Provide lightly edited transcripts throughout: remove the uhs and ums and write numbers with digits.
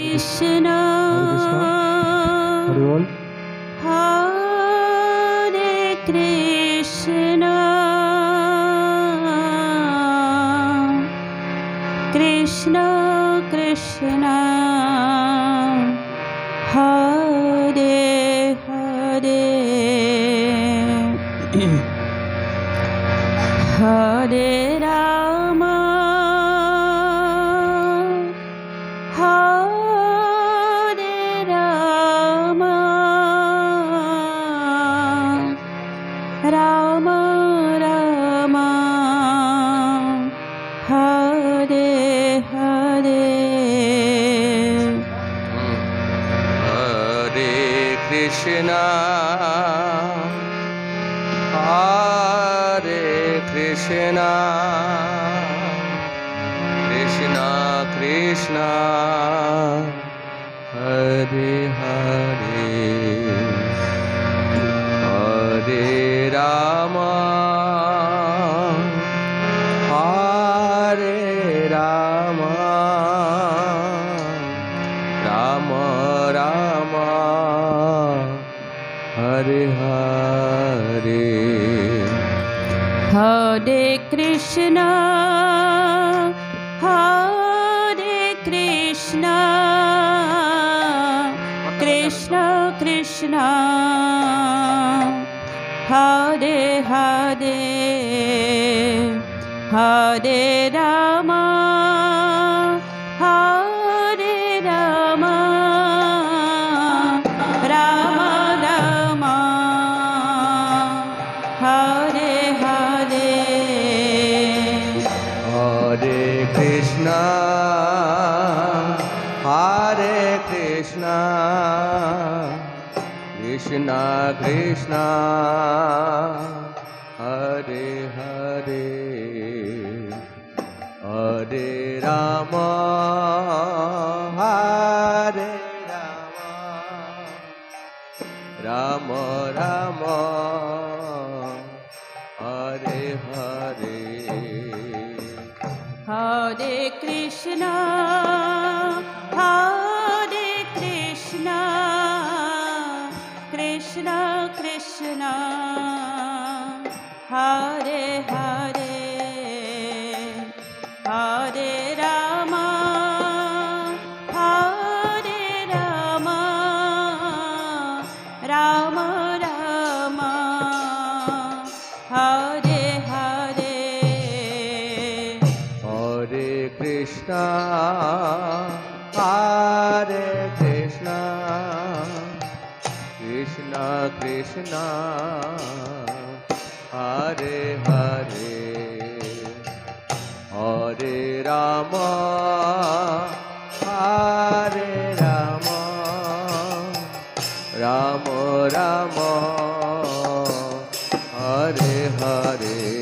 Krishna, Hare Bol. Hare Krishna, Krishna Krishna, Hare Hare, Hare Rama, Hare Rama, Rama Rama, Hare Hare. Hare Krishna, Hare Krishna, Krishna Krishna, Hare Hare, Hare Rama, Hare Rama, Rama Rama, Hare Hare. Hare Krishna, Hare Krishna, Krishna Krishna, Hare Hare, Hare Rama, Hare Rama, Rama Rama, Hare Hare. Hare Krishna, Hare Krishna, Krishna Krishna, Hare Hare, Hare Rama, Hare Rama, Rama Rama, Hare Hare. Hare Krishna, Hare Krishna, Krishna Krishna, Hare Hare, Hare Rama, Hare Rama, Rama Rama, Hare Hare. Hare Krishna, Hare Krishna, Krishna Krishna, Hare Hare, Hare Rama, Hare Rama, Rama Rama, Hare Hare.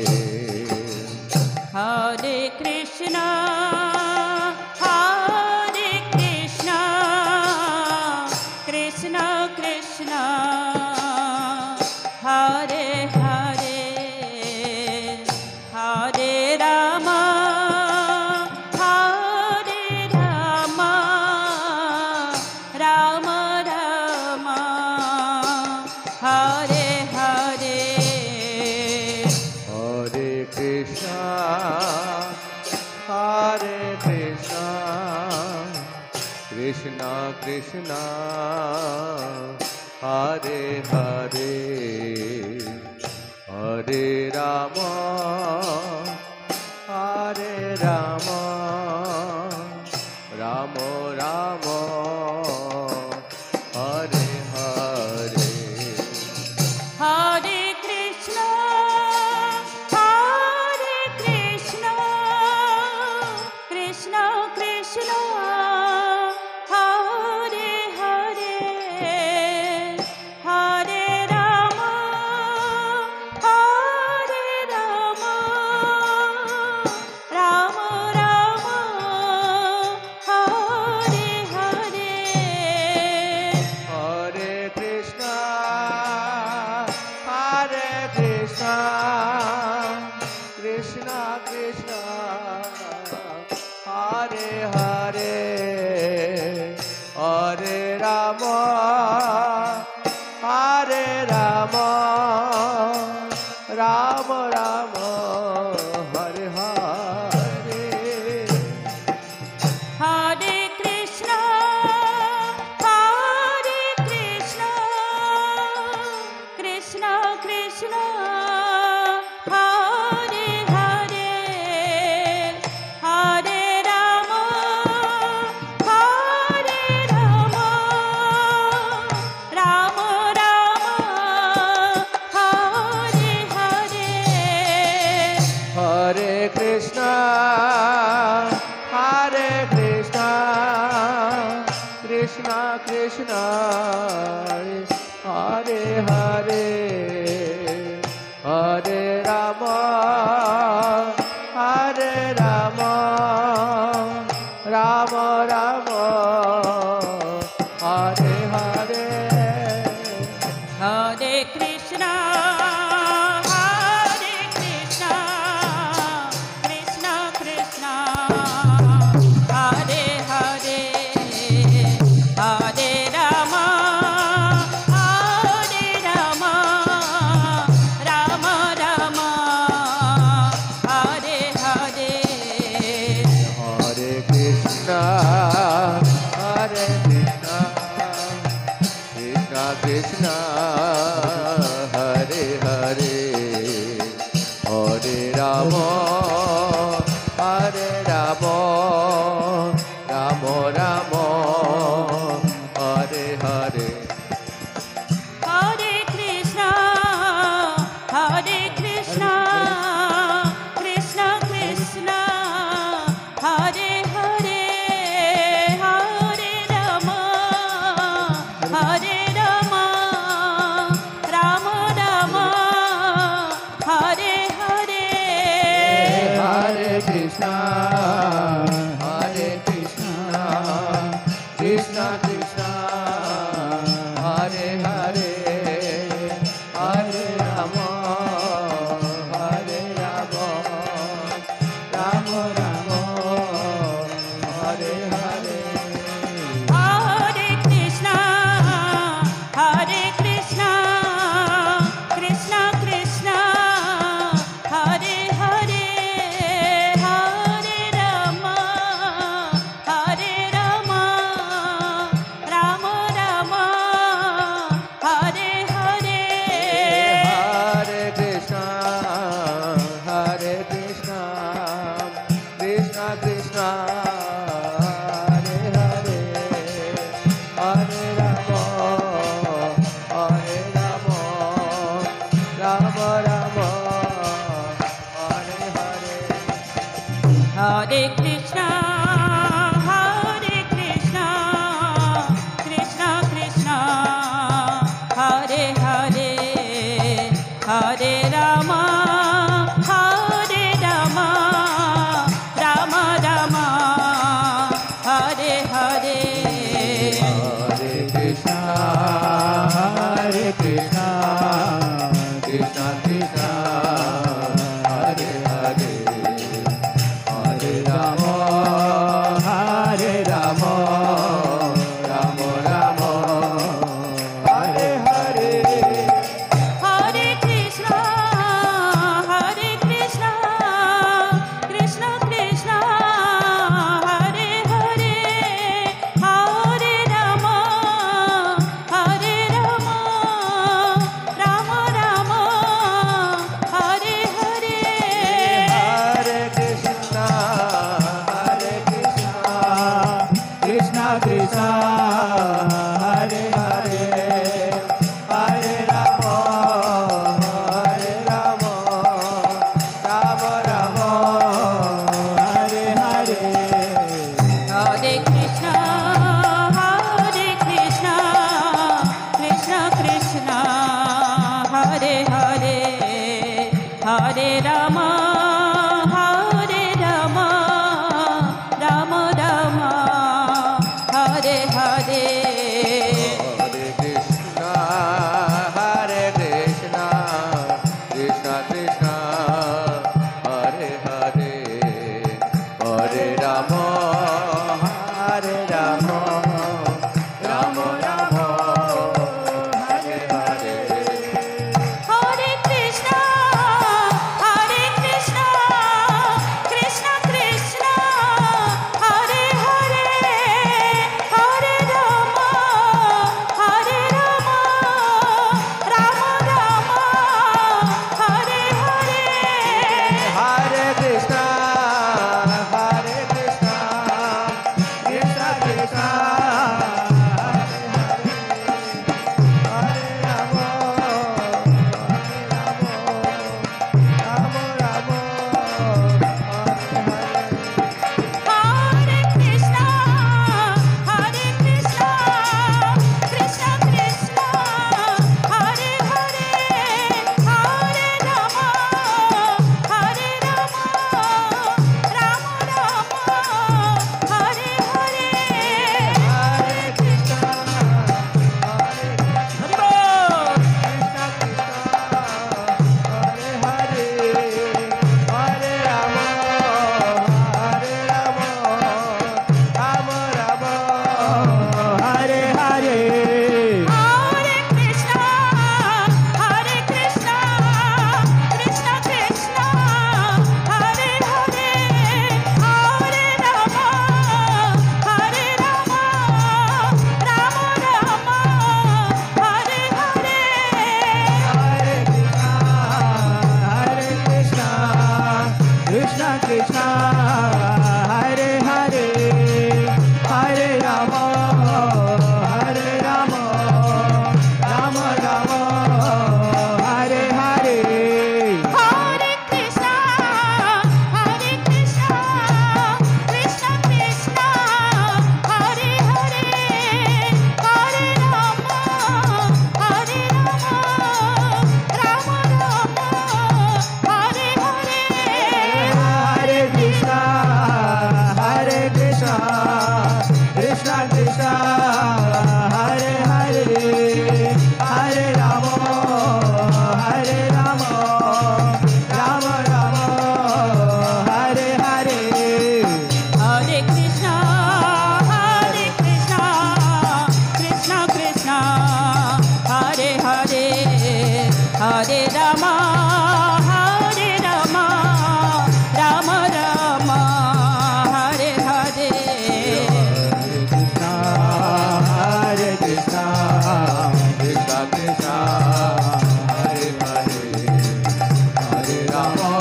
Hare Krishna, Hare Krishna, Krishna Krishna, Hare Hare, Hare Rama, Hare Rama, Rama Rama, Hare Hare. Hare Krishna, Hare Krishna, Krishna Krishna, Hare Hare, Hare Rama, Hare Rama, Rama Rama, Hare Hare. Hare Krishna, Hare Krishna, Krishna Krishna, Hare Hare, Hare Rama, Hare Rama, Rama Rama, Hare Hare. Ram Hare Ram Ram Ram Hare Hare Hare Krishna, Krishna Krishna, Hare Hare, Hare Rama, Rama Rama, Hare Hare. Hare Krishna, Hare Krishna, Krishna Krishna, Hare Hare, Hare Rama, Hare Rama, Rama Rama, Hare Hare. Hare Krishna, Krishna Krishna, Hare Hare, Hare Rama, Rama Rama, Hare Hare. Hare Krishna, Hare Krishna, Krishna Krishna, Hare Hare, Hare Rama, Hare Rama, Rama Rama, Hare Hare. Hare Krishna, Krishna Krishna, Hare Hare, Hare Rama, Rama Rama, Hare Hare. Hare Krishna, Hare Krishna, Krishna Krishna, Hare Hare, Hare Rama, Hare Rama, Rama Rama, Hare Hare. Hare Krishna, Krishna Krishna, Hare Hare, Hare Rama, Rama Rama, Hare Hare. Hare Krishna, Hare Krishna, Krishna Krishna, Hare Hare, Hare Rama, Hare Rama, Rama Rama, Hare Hare. Hare Krishna, Krishna Krishna, Hare Hare, Hare Rama, Rama Rama, Hare Hare. Hare Krishna, Hare Krishna, Krishna Krishna, Hare Hare, Hare Rama, Hare Rama, Rama Rama, Hare Hare. Hare Krishna, Krishna Krishna, Hare Hare, Hare Rama, Rama Rama, Hare Hare. Hare Krishna, Hare Krishna, Krishna Krishna, Hare Hare, Hare Rama, Hare Rama, Rama Rama, Hare Hare. Hare Krishna, Krishna Krishna, Hare Hare, Hare Rama, Rama Rama, Hare Hare. Hare Krishna, Hare Krishna, Krishna Krishna, Hare Hare, Hare Rama, Hare Rama, Rama Krishna, Hare Hare, Hare Rama, Hare Rama, Rama Rama, Hare Hare. Hare Krishna, Krishna Krishna, Hare Hare, Hare Rama, Rama Rama, Hare Hare. Hare Krishna, Krishna Krishna, Hare Hare, Hare Rama,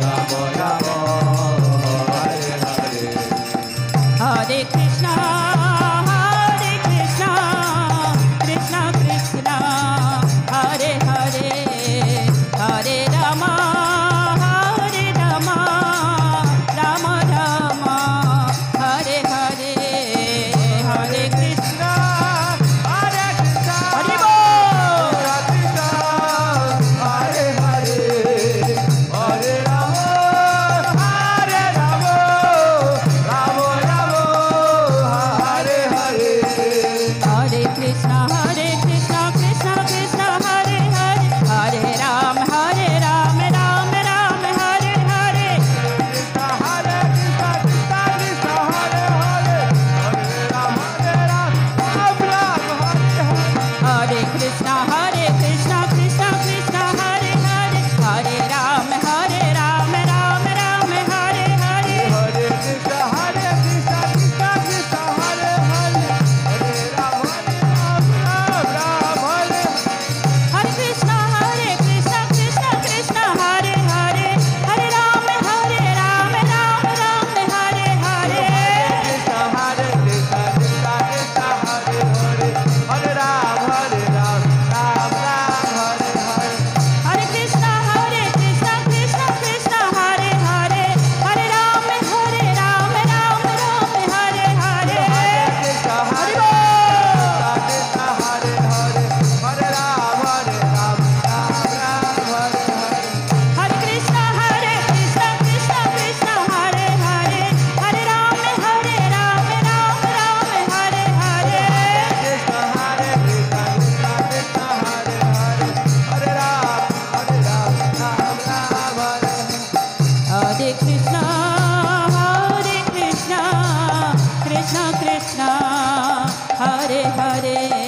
Rama Rama, Hare Hare. Hare Krishna, Krishna Krishna, Hare Hare, Hare Rama, Rama Rama, Hare Hare. Hare Krishna, Hare Krishna, Hare Bol. Krishna Krishna, Hare Hare, Hare Rama, Rama Rama, Hare Hare. Hare Krishna, Krishna Krishna, Hare Hare, Hare Ram, Ram Ram, Hare Hare. Krishna Hare Krishna, Krishna Krishna, Hare Hare, Hare Ram, Ram Ram, Hare Hare. Hare Krishna, Krishna Krishna, Hare Hare, Hare Ram, Ram Ram, Hare Hare. Hare Krishna, Krishna Krishna, Hare Hare, Hare Ram, Ram Hare. Hare Krishna, Krishna Krishna, Hare Hare, Hare Ram, Ram Hare Hare. Krishna Hare Krishna, Krishna Krishna, Hare Hare, Hare Ram, Ram Hare Hare. Hare Krishna, Krishna Krishna, Hare Hare, Hare Ram, Ram Hare Hare. Krishna Hare Krishna, Hare Hare, Hare Ram, Ram Hare Hare. Hare Krishna, Krishna Krishna, Hare Hare, Hare Ram, Ram Hare Hare. Krishna Hare Krishna, Krishna Krishna, Hare Hare, Hare Ram, Ram Hare Hare. Hare Krishna, Krishna Krishna, Hare Hare,